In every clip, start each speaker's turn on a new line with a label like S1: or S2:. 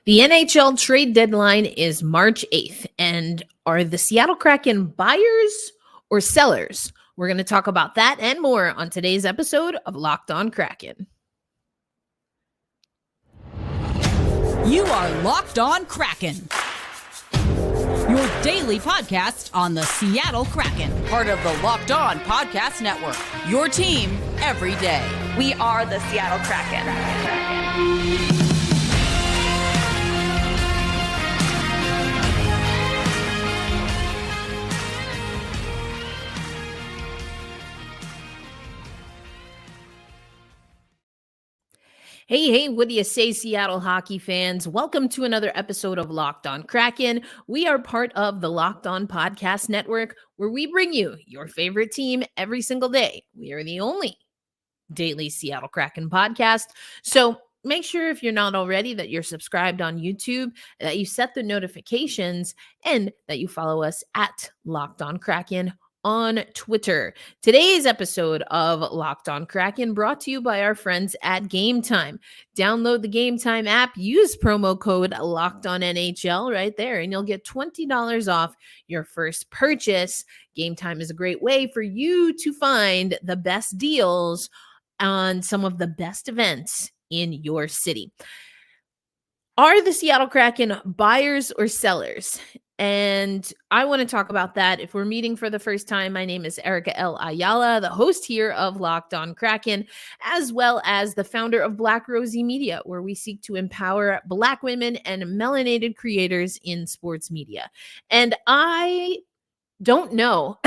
S1: The NHL trade deadline is March 8th. And are the Seattle Kraken buyers or sellers? We're going to talk about that and more on today's episode of Locked On Kraken.
S2: You are Locked On Kraken, your daily podcast on the Seattle Kraken, part of the Locked On Podcast Network, your team every day.
S3: We are the Seattle Kraken.
S1: Hey, what do you say, Seattle hockey fans? Welcome to another episode of Locked On Kraken. We are part of the Locked On Podcast Network, where we bring you your favorite team every single day. We are the only daily Seattle Kraken podcast. So make sure, if you're not already, that you're subscribed on YouTube, that you set the notifications, and that you follow us at Locked On Kraken on Twitter. Today's episode of Locked On Kraken brought to you by our friends at Game Time. Download the Game Time app, use promo code Locked On NHL right there, and you'll get $20 off your first purchase. Game Time is a great way for you to find the best deals on some of the best events in your city. Are the Seattle Kraken buyers or sellers? And I want to talk about that. If we're meeting for the first time, my name is Erica L. Ayala, the host here of Locked On Kraken, as well as the founder of Black Rosie Media, where we seek to empower Black women and melanated creators in sports media. And I don't know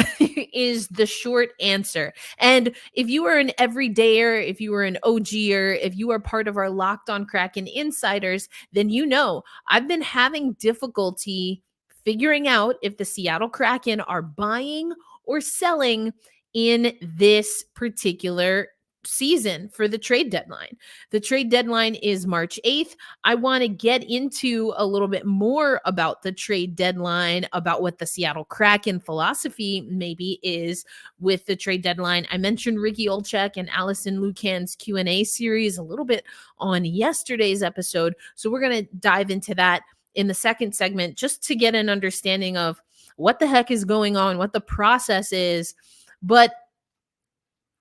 S1: is the short answer. And if you are an everydayer, if you are an OGer, if you are part of our Locked On Kraken insiders, then you know I've been having difficulty figuring out if the Seattle Kraken are buying or selling in this particular season for the trade deadline. The trade deadline is March 8th. I want to get into a little bit more about the trade deadline, about what the Seattle Kraken philosophy maybe is with the trade deadline. I mentioned Ricky Olczyk and Allison Lucan's Q&A series a little bit on yesterday's episode. So we're going to dive into that in the second segment, just to get an understanding of what the heck is going on, what the process is. But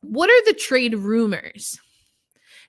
S1: what are the trade rumors?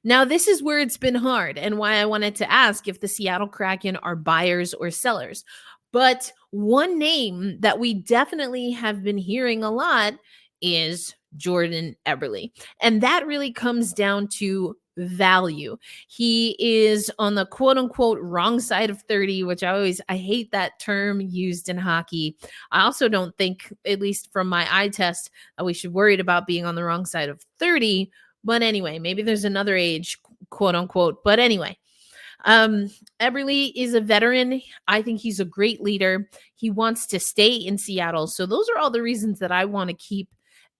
S1: Now, this is where it's been hard and why I wanted to ask if the Seattle Kraken are buyers or sellers. But one name that we definitely have been hearing a lot is Jordan Eberle. And that really comes down to value. He is on the quote unquote wrong side of 30, which I hate that term used in hockey. I also don't think, at least from my eye test, that we should worry about being on the wrong side of 30. But anyway, maybe there's another age, quote unquote. But anyway, Eberle is a veteran. I think he's a great leader. He wants to stay in Seattle. So those are all the reasons that I want to keep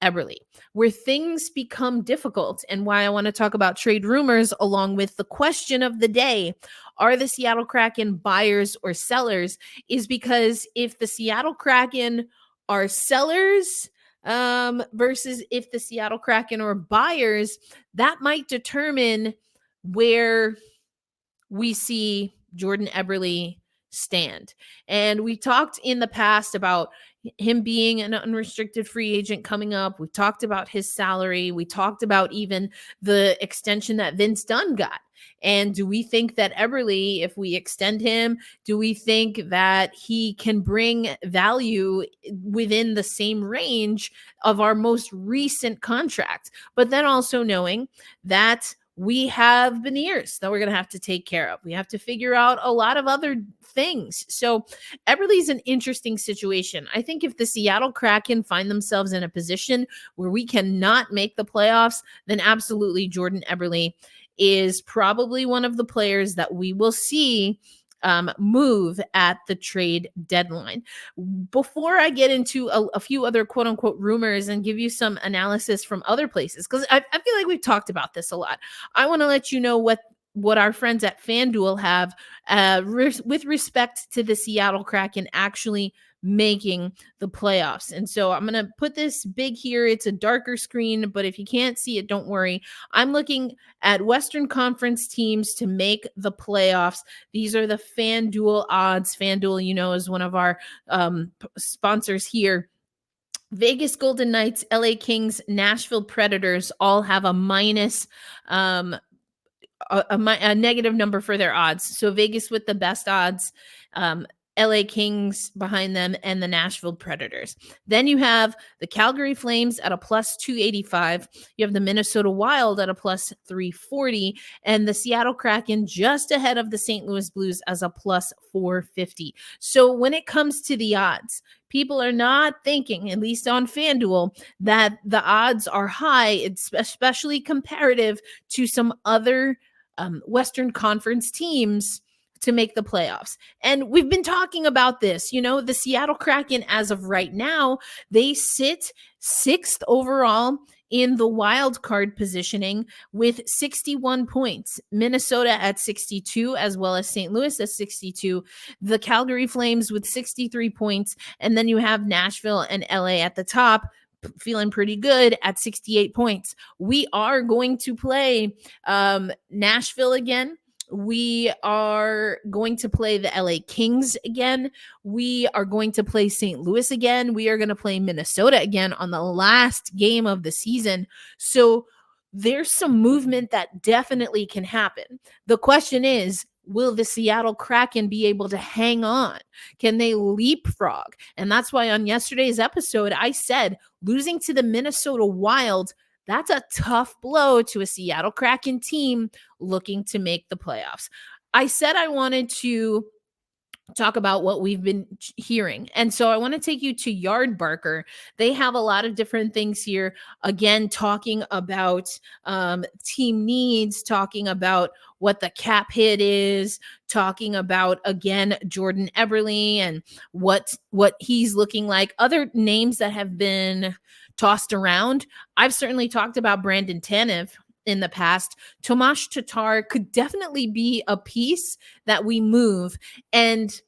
S1: Eberle. Where things become difficult, and why I want to talk about trade rumors along with the question of the day, are the Seattle Kraken buyers or sellers, is because if the Seattle Kraken are sellers versus if the Seattle Kraken are buyers, that might determine where we see Jordan Eberle stand. And we talked in the past about him being an unrestricted free agent coming up. We talked about his salary. We talked about even the extension that Vince Dunn got. And do we think that Eberle, if we extend him, do we think that he can bring value within the same range of our most recent contract? But then also knowing that we have veneers that we're going to have to take care of. We have to figure out a lot of other things. So Eberle is an interesting situation. I think if the Seattle Kraken find themselves in a position where we cannot make the playoffs, then absolutely Jordan Eberle is probably one of the players that we will see move at the trade deadline. Before I get into a few other quote unquote rumors and give you some analysis from other places, because I feel like we've talked about this a lot, I want to let you know what what our friends at FanDuel have with respect to the Seattle Kraken actually making the playoffs. And so I'm going to put this big here. It's a darker screen, but if you can't see it, don't worry. I'm looking at Western Conference teams to make the playoffs. These are the FanDuel odds. FanDuel, is one of our sponsors here. Vegas Golden Knights, LA Kings, Nashville Predators all have a minus a negative number for their odds. So Vegas with the best odds, LA Kings behind them, and the Nashville Predators. Then you have the Calgary Flames at a plus 285. You have the Minnesota Wild at a plus 340, and the Seattle Kraken just ahead of the St. Louis Blues as a plus 450. So when it comes to the odds, people are not thinking, at least on FanDuel, that the odds are high, especially comparative to some other Western Conference teams to make the playoffs. And we've been talking about this, the Seattle Kraken, as of right now, they sit 6th overall in the wild card positioning with 61 points. Minnesota at 62, as well as St. Louis at 62. The Calgary Flames with 63 points. And then you have Nashville and LA at the top, feeling pretty good at 68 points. We are going to play Nashville again. We are going to play the LA Kings again. We are going to play St. Louis again. We are going to play Minnesota again on the last game of the season. So there's some movement that definitely can happen. The question is, will the Seattle Kraken be able to hang on? Can they leapfrog? And that's why on yesterday's episode, I said losing to the Minnesota Wild, that's a tough blow to a Seattle Kraken team looking to make the playoffs. I said I wanted to talk about what we've been hearing. And so I want to take you to Yardbarker. They have a lot of different things here. Again, talking about team needs, talking about what the cap hit is, talking about, again, Jordan Eberle and what he's looking like. Other names that have been tossed around. I've certainly talked about Brandon Tanev in the past. Tomas Tatar could definitely be a piece that we move. And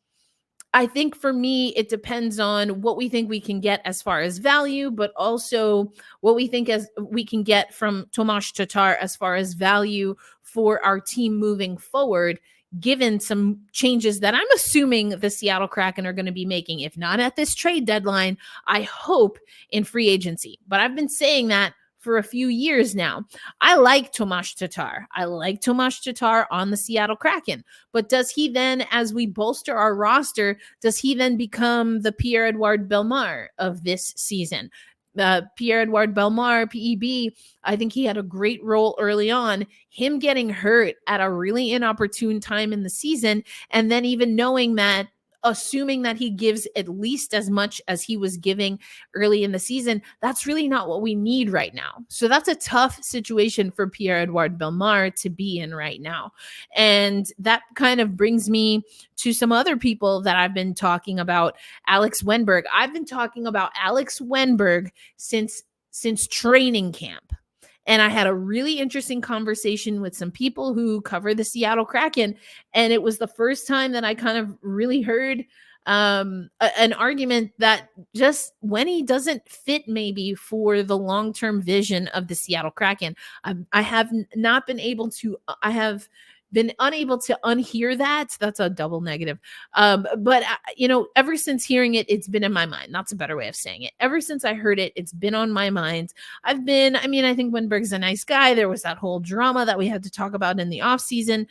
S1: I think for me, it depends on what we think we can get as far as value, but also what we think as we can get from Tomas Tatar as far as value for our team moving forward, given some changes that I'm assuming the Seattle Kraken are going to be making, if not at this trade deadline, I hope in free agency. But I've been saying that for a few years now. I like Tomas Tatar. I like Tomas Tatar on the Seattle Kraken. But does he then, as we bolster our roster, does he then become the Pierre-Edouard Bellemare of this season? Pierre-Edouard Bellemare, PEB, I think he had a great role early on. Him getting hurt at a really inopportune time in the season, and then even knowing that, assuming that he gives at least as much as he was giving early in the season, that's really not what we need right now. So that's a tough situation for Pierre-Edouard Bellemare to be in right now. And that kind of brings me to some other people that I've been talking about. Alex Wennberg. I've been talking about Alex Wennberg since training camp. And I had a really interesting conversation with some people who cover the Seattle Kraken. And it was the first time that I kind of really heard an argument that just when he doesn't fit maybe for the long-term vision of the Seattle Kraken. I have not been able to, I have been unable to unhear that. That's a double negative. But ever since hearing it, it's been in my mind. That's a better way of saying it. Ever since I heard it, it's been on my mind. I think Wennberg's a nice guy. There was that whole drama that we had to talk about in the off season.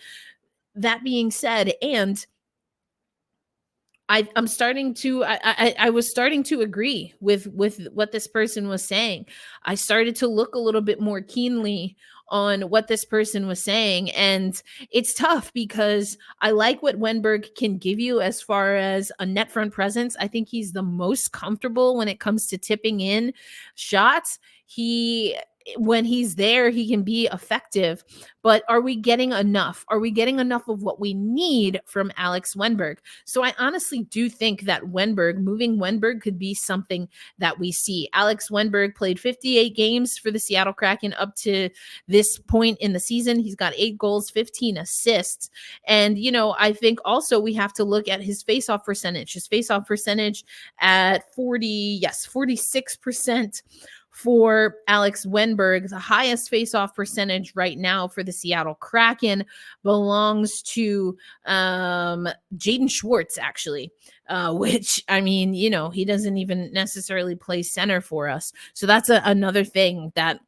S1: That being said, and I was starting to agree with what this person was saying. I started to look a little bit more keenly on what this person was saying. And it's tough because I like what Wennberg can give you as far as a net front presence. I think he's the most comfortable when it comes to tipping in shots. He when he's there, he can be effective. But are we getting enough? Are we getting enough of what we need from Alex Wenberg? So I honestly do think that moving Wenberg could be something that we see. Alex Wenberg played 58 games for the Seattle Kraken up to this point in the season. He's got 8 goals, 15 assists. And, I think also we have to look at his faceoff percentage. His faceoff percentage at 46% for Alex Wenberg. The highest faceoff percentage right now for the Seattle Kraken belongs to Jaden Schwartz, actually, which, he doesn't even necessarily play center for us. So that's another thing that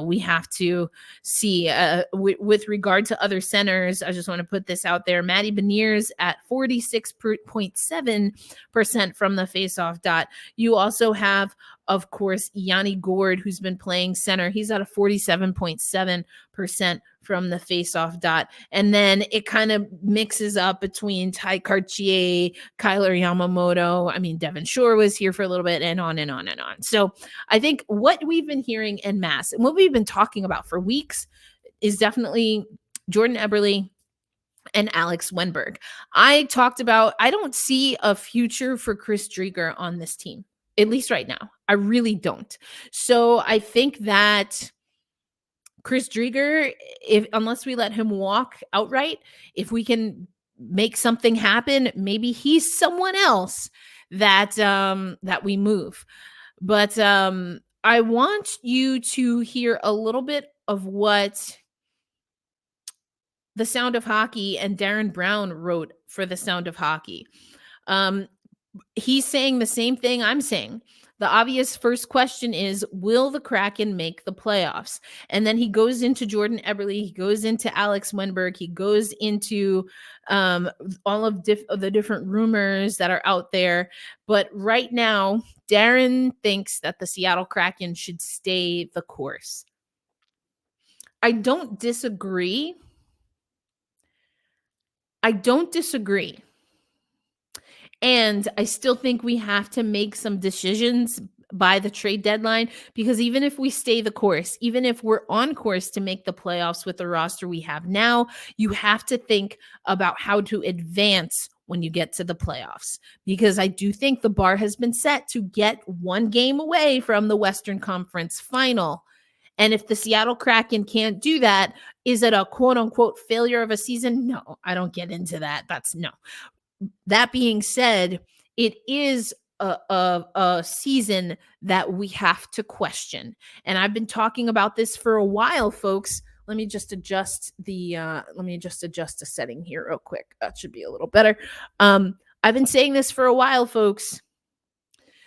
S1: we have to see with regard to other centers. I just want to put this out there. Matty Beniers at 46.7% from the faceoff dot. You also have, of course, Yanni Gourde, who's been playing center. He's at a 47.7% from the faceoff dot. And then it kind of mixes up between Ty Cartier, Kyler Yamamoto. Devin Shore was here for a little bit, and on and on and on. So I think what we've been hearing en masse and what we've been talking about for weeks is definitely Jordan Eberle and Alex Wenberg. I don't see a future for Chris Driedger on this team, at least right now. I really don't. So I think that Chris Driedger, unless we let him walk outright, if we can make something happen, maybe he's someone else that we move. But I want you to hear a little bit of what The Sound of Hockey and Darren Brown wrote for The Sound of Hockey. He's saying the same thing I'm saying. The obvious first question is, will the Kraken make the playoffs? And then he goes into Jordan Eberle, he goes into Alex Wenberg, he goes into all of the different rumors that are out there. But right now, Darren thinks that the Seattle Kraken should stay the course. I don't disagree. And I still think we have to make some decisions by the trade deadline, because even if we stay the course, even if we're on course to make the playoffs with the roster we have now, you have to think about how to advance when you get to the playoffs, because I do think the bar has been set to get one game away from the Western Conference final. And if the Seattle Kraken can't do that, is it a quote unquote failure of a season? No, I don't get into that. That's no. That being said, it is a season that we have to question. And I've been talking about this for a while, folks. Let me just adjust a setting here real quick. That should be a little better. I've been saying this for a while, folks.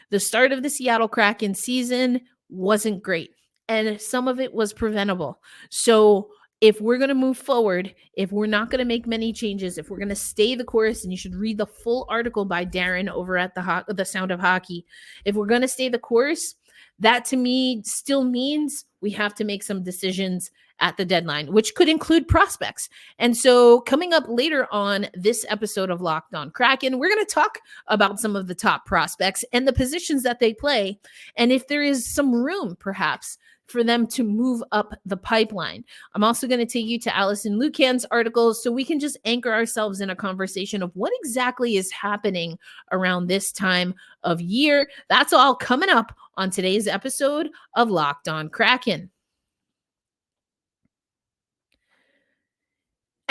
S1: The start of the Seattle Kraken season wasn't great, and some of it was preventable. So if we're going to move forward, if we're not going to make many changes, if we're going to stay the course, and you should read the full article by Darren over at the Sound of Hockey. If we're going to stay the course, that to me still means we have to make some decisions at the deadline, which could include prospects. And so coming up later on this episode of Locked On Kraken, we're going to talk about some of the top prospects and the positions that they play, and if there is some room perhaps for them to move up the pipeline. I'm also going to take you to Allison Lucan's article so we can just anchor ourselves in a conversation of what exactly is happening around this time of year. That's all coming up on today's episode of Locked On Kraken.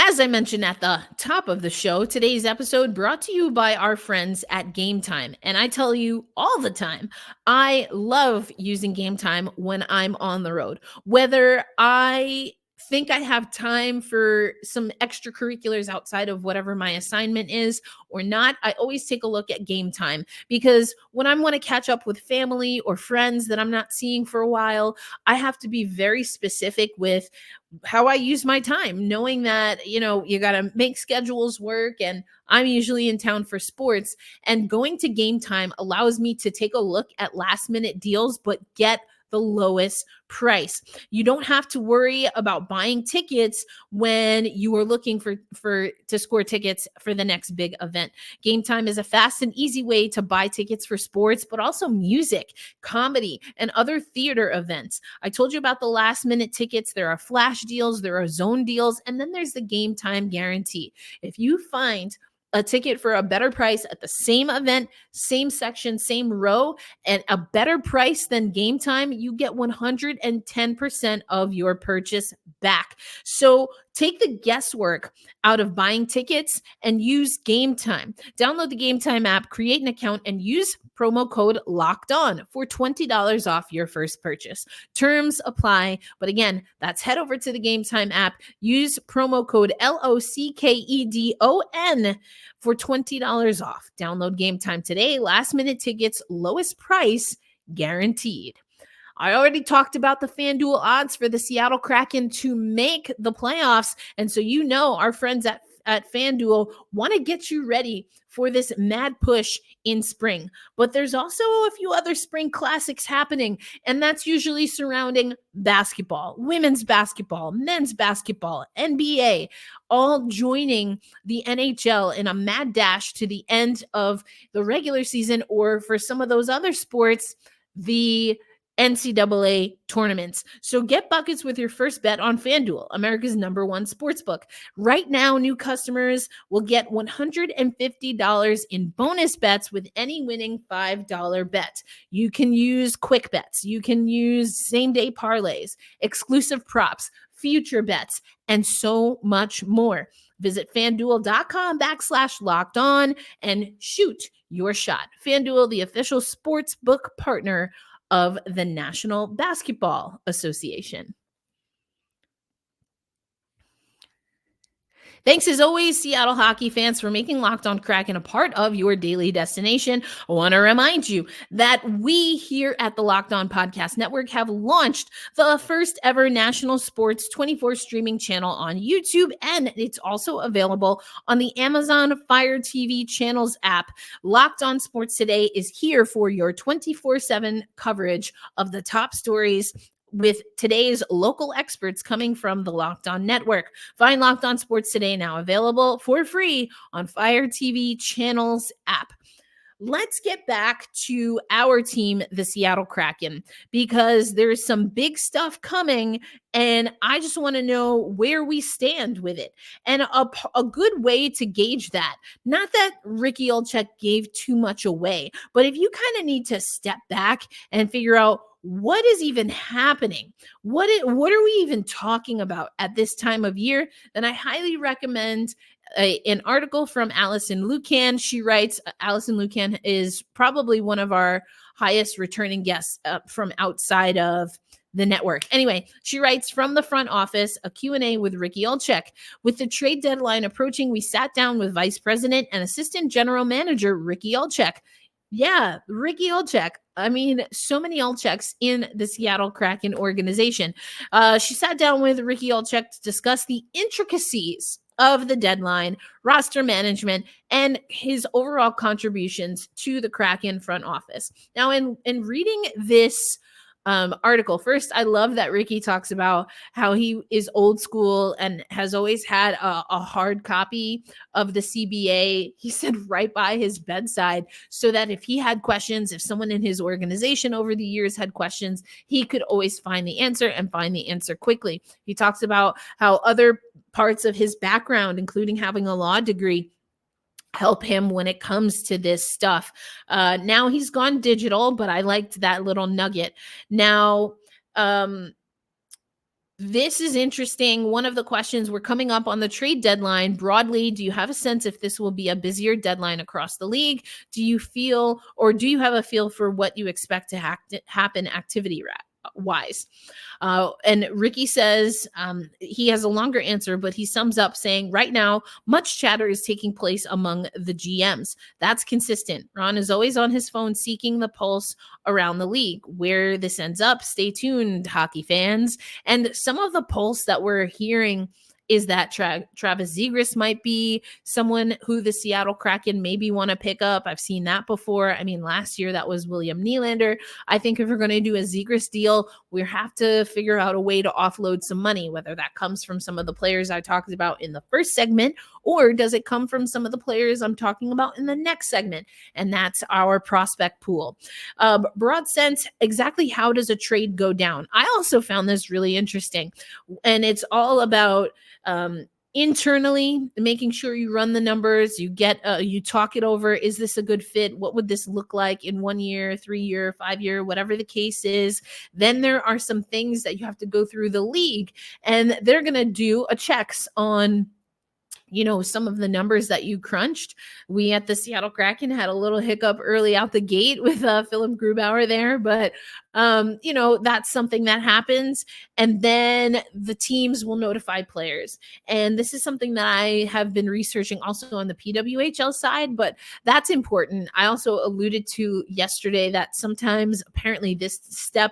S1: As I mentioned at the top of the show, today's episode brought to you by our friends at Game Time. And I tell you all the time, I love using Game Time when I'm on the road. Whether I think I have time for some extracurriculars outside of whatever my assignment is or not, I always take a look at Game Time, because when I want to catch up with family or friends that I'm not seeing for a while, I have to be very specific with how I use my time, knowing that, you got to make schedules work, and I'm usually in town for sports, and going to Game Time allows me to take a look at last minute deals, but get the lowest price. You don't have to worry about buying tickets when you are looking to score tickets for the next big event. Game Time is a fast and easy way to buy tickets for sports, but also music, comedy, and other theater events. I told you about the last minute tickets. There are flash deals, there are zone deals, and then there's the Game Time guarantee. If you find a ticket for a better price at the same event, same section, same row, and a better price than Game Time, you get 110% of your purchase back. So take the guesswork out of buying tickets and use Game Time. Download the Game Time app, create an account, and use promo code Locked On for $20 off your first purchase. Terms apply, but again, that's head over to the Game Time app, use promo code LOCKEDON for $20 off. Download Game Time today. Last minute tickets, lowest price guaranteed. I already talked about the FanDuel odds for the Seattle Kraken to make the playoffs. And so you know our friends at FanDuel want to get you ready for this mad push in spring. But there's also a few other spring classics happening, and that's usually surrounding basketball, women's basketball, men's basketball, NBA, all joining the NHL in a mad dash to the end of the regular season, or for some of those other sports, the NCAA tournaments. So get buckets with your first bet on FanDuel, America's #1 sportsbook. Right now, new customers will get $150 in bonus bets with any winning $5 bet. You can use quick bets. You can use same-day parlays, exclusive props, future bets, and so much more. Visit FanDuel.com/locked-on and shoot your shot. FanDuel, the official sportsbook partner of the National Basketball Association. Thanks as always, Seattle hockey fans, for making Locked On Kraken a part of your daily destination. I want to remind you that we here at the Locked On Podcast Network have launched the first ever national sports 24 streaming channel on YouTube, and it's also available on the Amazon Fire TV channels app. Locked On Sports Today is here for your 24/7 coverage of the top stories with today's local experts coming from the Locked On Network. Find Locked On Sports Today now available for free on Fire TV channels app. Let's get back to our team, the Seattle Kraken, because there's some big stuff coming, and I just want to know where we stand with it. And a good way to gauge that, not that Ricky Olczyk gave too much away, but if you kind of need to step back and figure out what is even happening, what are we even talking about at this time of year, then I highly recommend an article from Allison Lucan. She writes, Allison Lucan is probably one of our highest returning guests from outside of the network. Anyway, she writes, from the front office, a Q&A with Ricky Olczyk. With the trade deadline approaching, we sat down with Vice President and Assistant General Manager Ricky Olczyk. Yeah, Ricky Olczyk. I mean, so many Olczyks in the Seattle Kraken organization. She sat down with Ricky Olczyk to discuss the intricacies of the deadline, roster management, and his overall contributions to the Kraken front office. Now, in reading this article, first, I love that Ricky talks about how he is old school and has always had a hard copy of the CBA. He said right by his bedside, so that if he had questions, if someone in his organization over the years had questions, he could always find the answer and find the answer quickly. He talks about how other parts of his background, including having a law degree, help him when it comes to this stuff. Now he's gone digital, but I liked that little nugget. Now, this is interesting. One of the questions, we're coming up on the trade deadline broadly. Do you have a sense if this will be a busier deadline across the league? Do you feel, or do you have a feel for what you expect to happen activity-wise? And Ricky says he has a longer answer, but he sums up saying, right now, much chatter is taking place among the GMs. That's consistent. Ron is always on his phone seeking the pulse around the league. Where this ends up, stay tuned, hockey fans. And some of the pulse that we're hearing is that Travis Zegras might be someone who the Seattle Kraken maybe want to pick up. I've seen that before. I mean, last year that was William Nylander. I think if we're going to do a Zegras deal, we have to figure out a way to offload some money, whether that comes from some of the players I talked about in the first segment, or does it come from some of the players I'm talking about in the next segment? And that's our prospect pool. Broad sense, exactly how does a trade go down? I also found this really interesting. And it's all about internally making sure you run the numbers, you talk it over. Is this a good fit? What would this look like in 1 year, 3 year, 5 year, whatever the case is? Then there are some things that you have to go through the league, and they're going to do a checks on some of the numbers that you crunched. We at the Seattle Kraken had a little hiccup early out the gate with Philip Grubauer there, but that's something that happens. And then the teams will notify players. And this is something that I have been researching also on the PWHL side, but that's important. I also alluded to yesterday that sometimes apparently this step,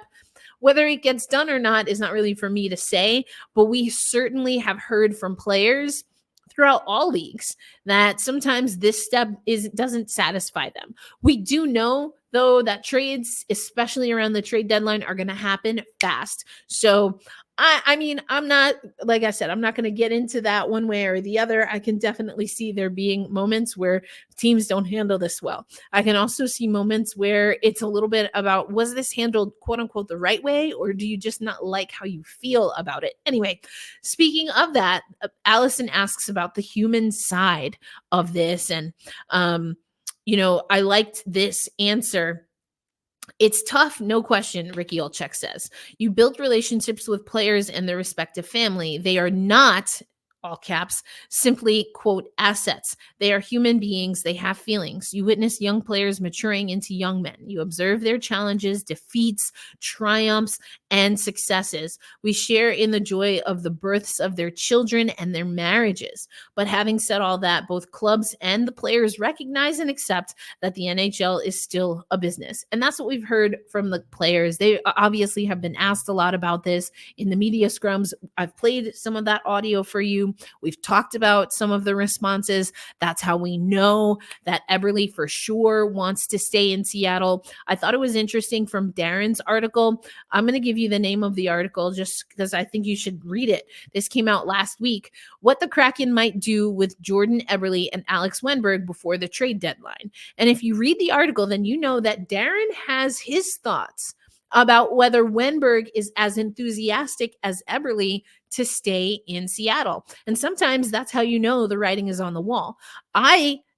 S1: whether it gets done or not, is not really for me to say, but we certainly have heard from players throughout all leagues that sometimes this step doesn't satisfy them. We do know, though, that trades, especially around the trade deadline, are going to happen fast. So I mean, I'm not, like I said, I'm not going to get into that one way or the other. I can definitely see there being moments where teams don't handle this well. I can also see moments where it's a little bit about, was this handled quote unquote the right way, or do you just not like how you feel about it? Anyway, speaking of that, Allison asks about the human side of this. And, I liked this answer. It's tough, no question, Ricky Olczyk says. You build relationships with players and their respective family. They are not, all caps, simply, quote, assets. They are human beings. They have feelings. You witness young players maturing into young men. You observe their challenges, defeats, triumphs, and successes. We share in the joy of the births of their children and their marriages. But having said all that, both clubs and the players recognize and accept that the NHL is still a business. And that's what we've heard from the players. They obviously have been asked a lot about this in the media scrums. I've played some of that audio for you. We've talked about some of the responses. That's how we know that Eberle for sure wants to stay in Seattle. I thought it was interesting from Darren's article. I'm going to give you the name of the article just because I think you should read it. This came out last week. What the Kraken might do with Jordan Eberle and Alex Wennberg before the trade deadline. And if you read the article, then you know that Darren has his thoughts about whether Wennberg is as enthusiastic as Eberle to stay in Seattle. And sometimes that's how you know the writing is on the wall.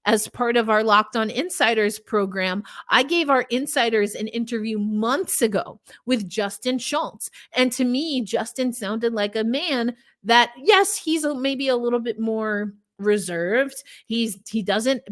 S1: As part of our Locked On Insiders program, I gave our insiders an interview months ago with Justin Schultz. And to me, Justin sounded like a man that, yes, he's maybe a little bit more reserved. He doesn't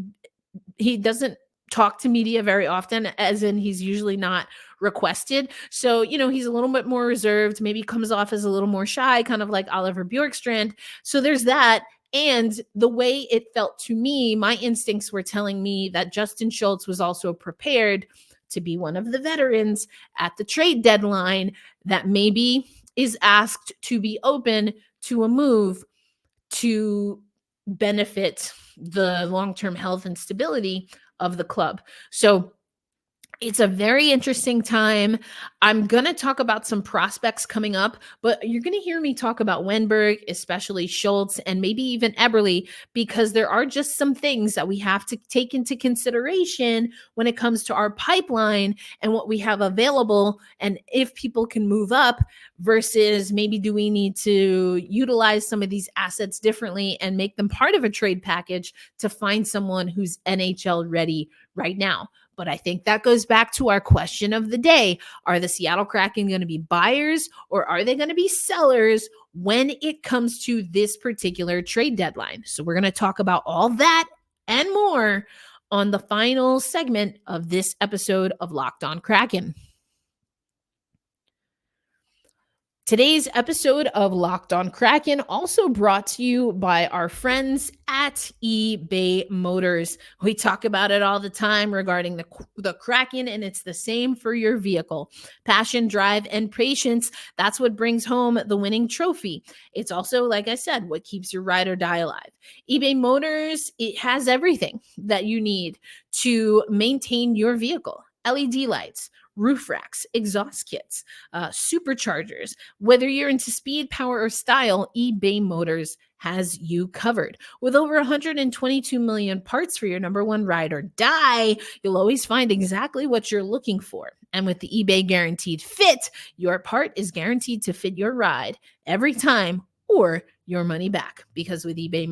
S1: talk to media very often, as in he's usually not requested. So, he's a little bit more reserved, maybe comes off as a little more shy, kind of like Oliver Bjorkstrand. So there's that. And the way it felt to me, my instincts were telling me that Justin Schultz was also prepared to be one of the veterans at the trade deadline that maybe is asked to be open to a move to benefit the long-term health and stability of the club. So it's a very interesting time. I'm going to talk about some prospects coming up, but you're going to hear me talk about Wennberg, especially Schultz, and maybe even Eberle, because there are just some things that we have to take into consideration when it comes to our pipeline and what we have available, and if people can move up versus maybe do we need to utilize some of these assets differently and make them part of a trade package to find someone who's NHL ready right now. But I think that goes back to our question of the day. Are the Seattle Kraken going to be buyers or are they going to be sellers when it comes to this particular trade deadline? So we're going to talk about all that and more on the final segment of this episode of Locked On Kraken. Today's episode of Locked On Kraken also brought to you by our friends at eBay Motors. We talk about it all the time regarding the Kraken, and it's the same for your vehicle. Passion, drive, and patience, that's what brings home the winning trophy. It's also, like I said, what keeps your ride or die alive. eBay Motors, it has everything that you need to maintain your vehicle. LED lights, roof racks, exhaust kits, superchargers. Whether you're into speed, power, or style, eBay Motors has you covered. With over 122 million parts for your number one ride or die, you'll always find exactly what you're looking for. And with the eBay Guaranteed Fit, your part is guaranteed to fit your ride every time or your money back. Because with eBay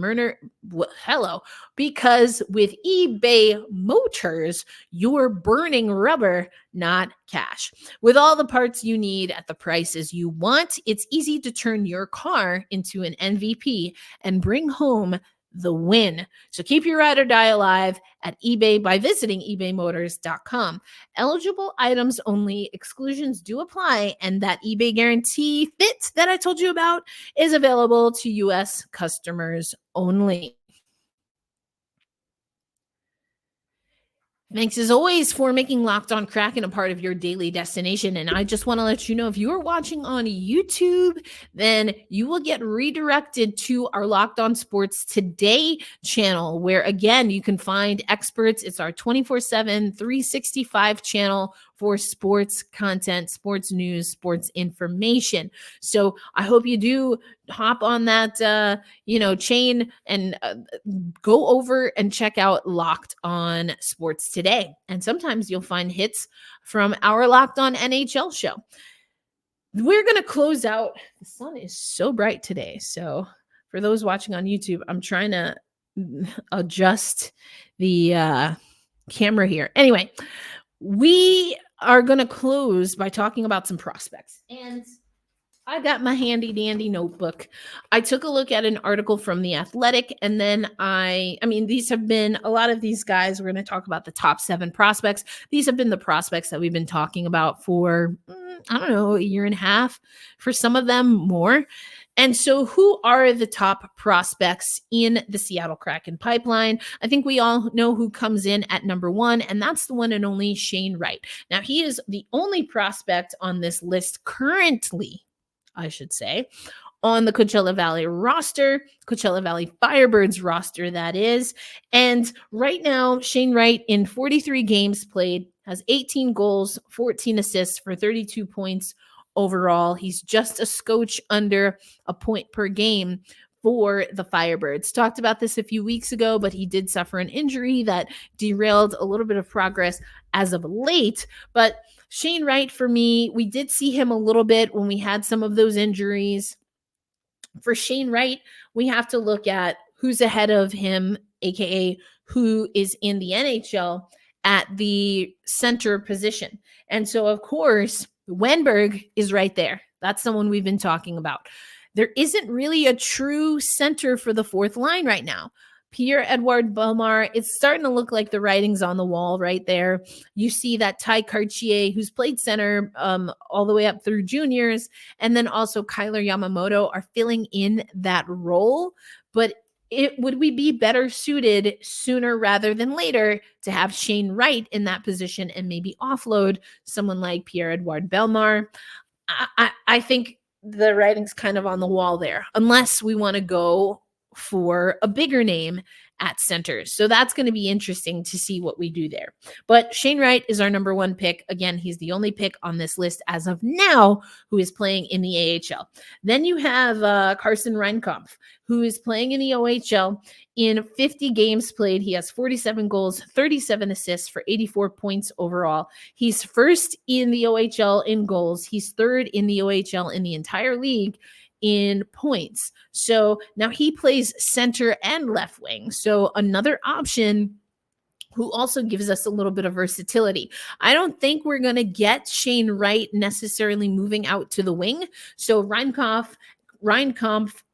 S1: Motors, you're burning rubber, not cash. With all the parts you need at the prices you want, it's easy to turn your car into an MVP and bring home the win. So keep your ride or die alive at eBay by visiting ebaymotors.com. Eligible items only, exclusions do apply, and that eBay Guarantee Fit that I told you about is available to U.S. customers only. Thanks as always for making Locked On Kraken a part of your daily destination. And I just want to let you know, if you're watching on YouTube, then you will get redirected to our Locked On Sports Today channel, where again, you can find experts. It's our 24/7, 365 channel for sports content, sports news, sports information. So I hope you do hop on that, chain and go over and check out Locked On Sports Today. And sometimes you'll find hits from our Locked On NHL show. We're going to close out. The sun is so bright today. So for those watching on YouTube, I'm trying to adjust the camera here. Anyway, we are going to close by talking about some prospects. And I got my handy dandy notebook. I took a look at an article from The Athletic, and then these have been a lot of these guys. We're going to talk about the top 7 prospects. These have been the prospects that we've been talking about for, a year and a half, for some of them more. And so who are the top prospects in the Seattle Kraken pipeline? I think we all know who comes in at number 1, and that's the one and only Shane Wright. Now, he is the only prospect on this list currently, I should say, on the Coachella Valley roster, Coachella Valley Firebirds roster, that is. And right now, Shane Wright, in 43 games played, has 18 goals, 14 assists for 32 points overall. He's just a scotch under a point per game for the Firebirds. Talked about this a few weeks ago, but he did suffer an injury that derailed a little bit of progress as of late. But Shane Wright, for me, we did see him a little bit when we had some of those injuries. For Shane Wright, we have to look at who's ahead of him, aka who is in the NHL at the center position. And so, of course, Wenberg is right there. That's someone we've been talking about. There isn't really a true center for the fourth line right now. Pierre-Edouard Bellemare, it's starting to look like the writing's on the wall right there. You see that Ty Cartier, who's played center all the way up through juniors, and then also Kyler Yamamoto are filling in that role. But would we be better suited sooner rather than later to have Shane Wright in that position and maybe offload someone like Pierre-Edouard Bellemare? I think the writing's kind of on the wall there, unless we want to go for a bigger name at center. So that's going to be interesting to see what we do there. But Shane Wright is our number 1 pick. Again, he's the only pick on this list as of now who is playing in the AHL. Then you have Carson Reinkampf, who is playing in the OHL. In 50 games played, he has 47 goals, 37 assists for 84 points overall. He's first in the OHL in goals. He's third in the OHL in the entire league in points. So now he plays center and left wing. So another option who also gives us a little bit of versatility. I don't think we're going to get Shane Wright necessarily moving out to the wing. So Reinkampf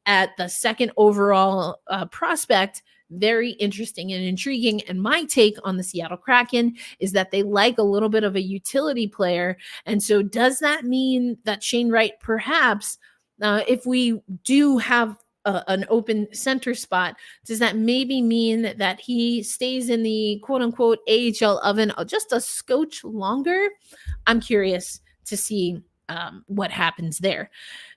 S1: at the second overall prospect, very interesting and intriguing. And my take on the Seattle Kraken is that they like a little bit of a utility player. And so does that mean that Shane Wright, perhaps, if we do have an open center spot, does that maybe mean that he stays in the quote unquote AHL oven just a scotch longer? I'm curious to see what happens there.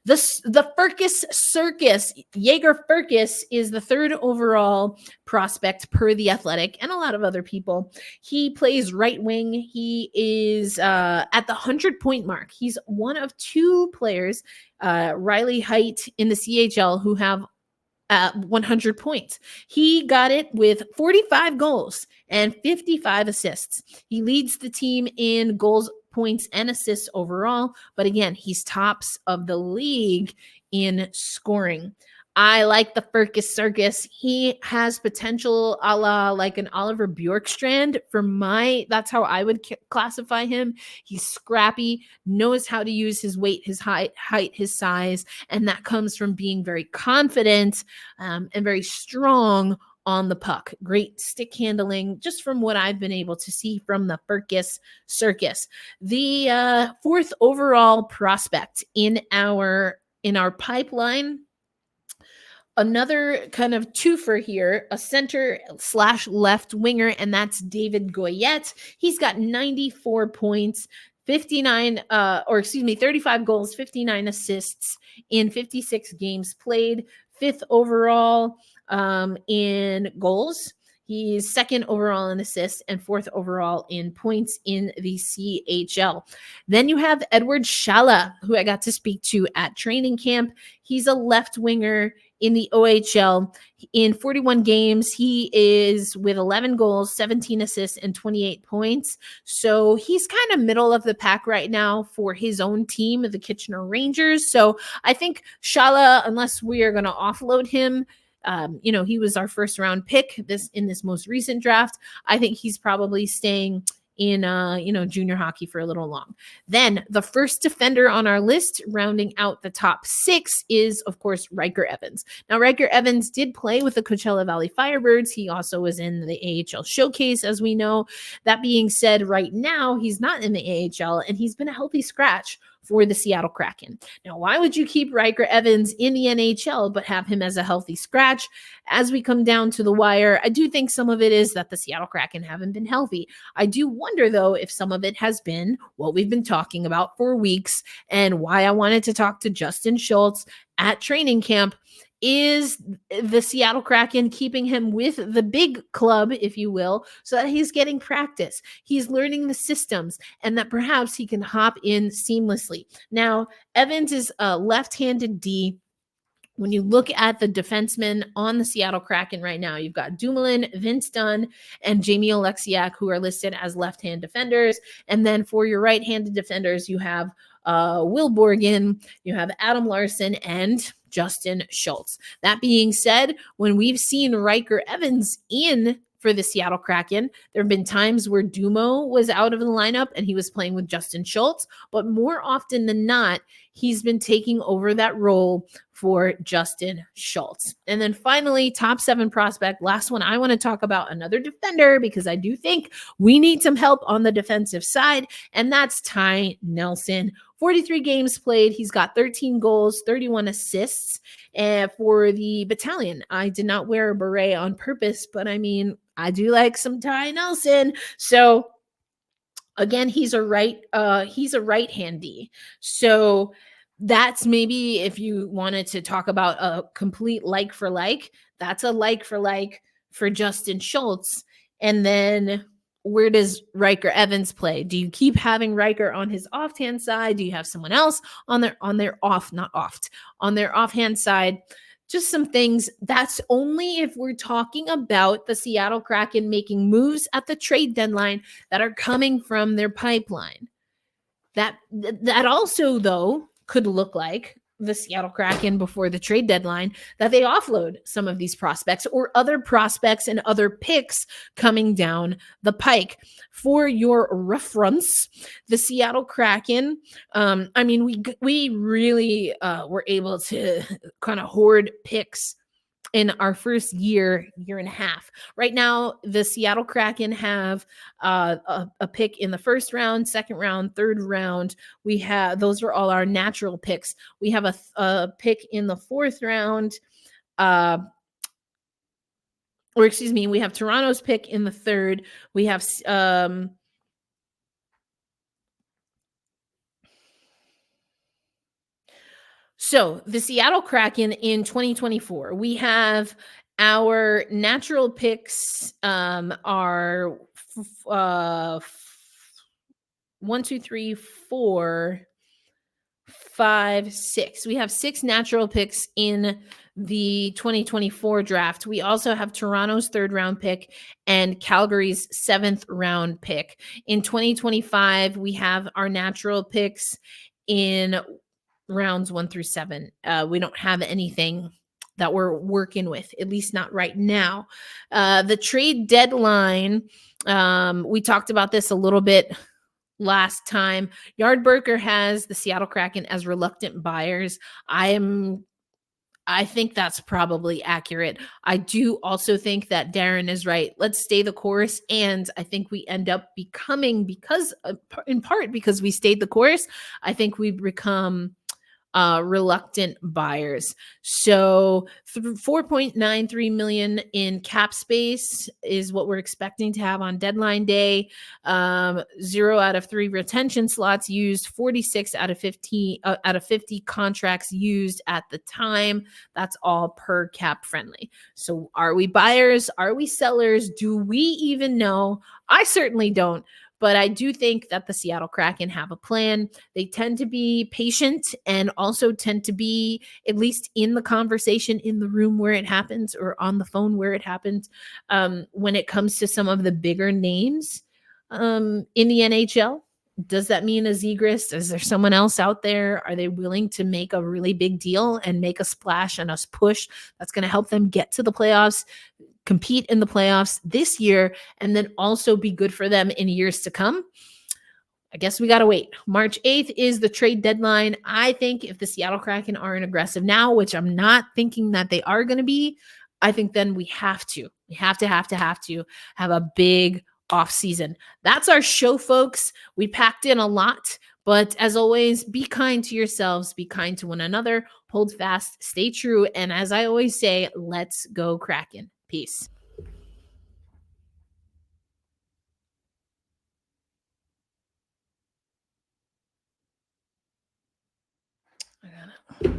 S1: The Firkus Circus, Jaeger Firkus, is the 3rd overall prospect per The Athletic and a lot of other people. He plays right wing. He is at the 100-point mark. He's one of 2 players, Riley Height in the CHL, who have 100 points. He got it with 45 goals and 55 assists. He leads the team in goals, points, and assists overall. But again, he's tops of the league in scoring. I like the Firkus Circus. He has potential a la like an Oliver Bjorkstrand that's how I would classify him. He's scrappy, knows how to use his weight, his height, his size, and that comes from being very confident and very strong on the puck. Great stick handling, just from what I've been able to see from the Firkus Circus. The 4th overall prospect in our pipeline, another kind of twofer here, a center/left winger, and that's David Goyette. He's got 94 points, 35 goals, 59 assists in 56 games played, 5th overall in goals. He's 2nd overall in assists and 4th overall in points in the CHL. Then you have Edward Shala, who I got to speak to at training camp. He's a left winger in the OHL. In 41 games, he is with 11 goals, 17 assists, and 28 points. So he's kind of middle of the pack right now for his own team, the Kitchener Rangers. So I think Shala, unless we are going to offload him, he was our 1st round pick in this most recent draft. I think he's probably staying in junior hockey for a little long. Then the first defender on our list, rounding out the top 6, is of course Riker Evans. Now Riker Evans did play with the Coachella Valley Firebirds. He also was in the AHL showcase, as we know. That being said, right now he's not in the AHL, and he's been a healthy scratch for the Seattle Kraken. Now, why would you keep Riker Evans in the NHL but have him as a healthy scratch? As we come down to the wire, I do think some of it is that the Seattle Kraken haven't been healthy. I do wonder, though, if some of it has been what we've been talking about for weeks, and why I wanted to talk to Justin Schultz at training camp is the Seattle Kraken keeping him with the big club, if you will, so that he's getting practice. He's learning the systems, and that perhaps he can hop in seamlessly. Now, Evans is a left-handed D. When you look at the defensemen on the Seattle Kraken right now, you've got Dumoulin, Vince Dunn, and Jamie Oleksiak, who are listed as left-hand defenders. And then for your right-handed defenders, you have Will Borgen, you have Adam Larson, and Justin Schultz. That being said, when we've seen Riker Evans in for the Seattle Kraken, there have been times where Dumo was out of the lineup and he was playing with Justin Schultz, but more often than not, he's been taking over that role for Justin Schultz. And then finally, top 7 prospect, last one I want to talk about, another defender, because I do think we need some help on the defensive side, and that's Ty Nelson. 43 games played. He's got 13 goals, 31 assists for the Battalion. I did not wear a beret on purpose, but I mean, I do like some Ty Nelson. So again, he's a right-handy. So that's maybe, if you wanted to talk about a complete like for like, that's a like for Justin Schultz. And then where does Riker Evans play? Do you keep having Riker on his offhand side? Do you have someone else on their offhand side? Just some things. That's only if we're talking about the Seattle Kraken making moves at the trade deadline that are coming from their pipeline. That also, though, could look like the Seattle Kraken before the trade deadline, that they offload some of these prospects or other prospects and other picks coming down the pike. For your reference, the Seattle Kraken, we really were able to kind of hoard picks in our first year and a half. Right now, the Seattle Kraken have a pick in the first round, second round, third round. We have those are all our natural picks. We have a pick in the fourth round. Or excuse me, we have Toronto's pick in the third. We have so the Seattle Kraken in 2024, we have our natural picks are 1, 2, 3, 4, 5, 6. We have 6 natural picks in the 2024 draft. We also have Toronto's third round pick and Calgary's 7th round pick. In 2025, we have our natural picks in rounds 1 through 7. We don't have anything that we're working with, at least not right now. The trade deadline, we talked about this a little bit last time. Yardberger has the Seattle Kraken as reluctant buyers. I think that's probably accurate. I do also think that Darren is right. Let's stay the course. And I think we end up becoming, because in part because we stayed the course, I think we've become reluctant buyers. So 4.93 million in cap space is what we're expecting to have on deadline day. 0 out of 3 retention slots used, 46 out of 50 contracts used at the time. That's all per cap friendly. So are we buyers? Are we sellers? Do we even know? I certainly don't. But I do think that the Seattle Kraken have a plan. They tend to be patient and also tend to be at least in the conversation in the room where it happens or on the phone where it happens. When it comes to some of the bigger names in the NHL, does that mean a Zegras? Is there someone else out there? Are they willing to make a really big deal and make a splash and us push that's going to help them get to the playoffs, compete in the playoffs this year, and then also be good for them in years to come? I guess we got to wait. March 8th is the trade deadline. I think if the Seattle Kraken aren't aggressive now, which I'm not thinking that they are going to be, I think then we have to have a big off season. That's our show, folks. We packed in a lot, but as always, be kind to yourselves, be kind to one another, hold fast, stay true. And as I always say, let's go Kraken. Peace. I got it.